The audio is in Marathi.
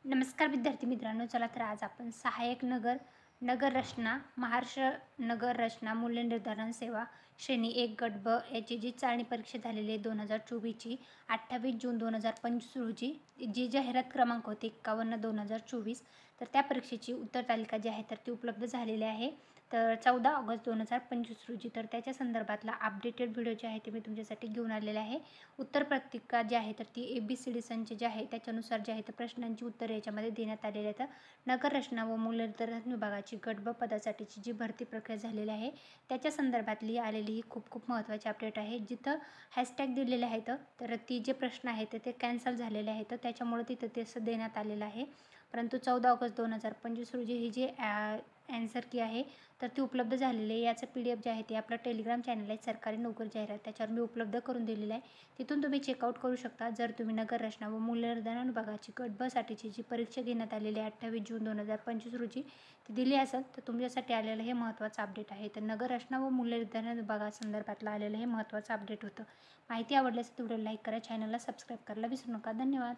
नमस्कार विद्यार्थी मित्रांनो, चला तर आज आपण सहाय्यक नगर रचना महाराष्ट्र नगर रचना मूल्य निर्धारण सेवा श्रेणी 1 गट ब याची जी चाळणी परीक्षा झालेली आहे 2024ची 28 जून 2025 रोजी जी जाहिरात क्रमांक होते 51/2024, तर त्या परीक्षेची उत्तर तालिका जी आहे तर ती उपलब्ध झालेली आहे. तर 14 ऑगस्ट 2025 रोजी तर त्याच्या संदर्भातला अपडेटेड व्हिडिओ जे आहे ते मी तुमच्यासाठी घेऊन आलेले आहे. उत्तर पत्रिका जी आहे तर ती ABCD संच जे आहे त्याच्यानुसार जे आहे तर प्रश्नांची उत्तरे याच्यामध्ये देण्यात आलेली आहेत. नगर रचना व मूल्य निर्धारण विभागाची गट ब पदासाठीची जी भरती प्रक्रिया झालेली आहे त्याच्या संदर्भातली आलेली ही खूप महत्त्वाची अपडेट आहे. जिथं हॅशटॅग दिलेले आहेत तर ती जे प्रश्न आहेत ते कॅन्सल झालेले आहेत, त्याच्यामुळे तिथं ते असं देण्यात आलेलं आहे. परंतु 14 ऑगस्ट 2025 रोजी ही जी ॲन्सर की आहे तर ती उपलब्ध झालेली आहे. याचं PDF जे आहे ते आपलं टेलिग्राम चॅनल आहे सरकारी नोकरी जाहिरात, त्याच्यावर मी उपलब्ध करून दिलेलं आहे. तिथून तुम्ही चेकआउट करू शकता. जर तुम्ही नगर रचना व मूल्य निर्धारण विभागाची गट ब साठीची जी परीक्षा घेण्यात आलेली आहे 28 जून 2025 रोजी ती दिली असेल तर तुमच्यासाठी आलेलं हे महत्त्वाचं अपडेट आहे. तर नगर रचना व मूल्य निर्धारण विभागासंदर्भातलं आलेलं हे महत्त्वाचं अपडेट होतं. माहिती आवडल्यास व्हिडिओ लाईक करा, चॅनलला सबस्क्राईब करायला विसरू नका. धन्यवाद.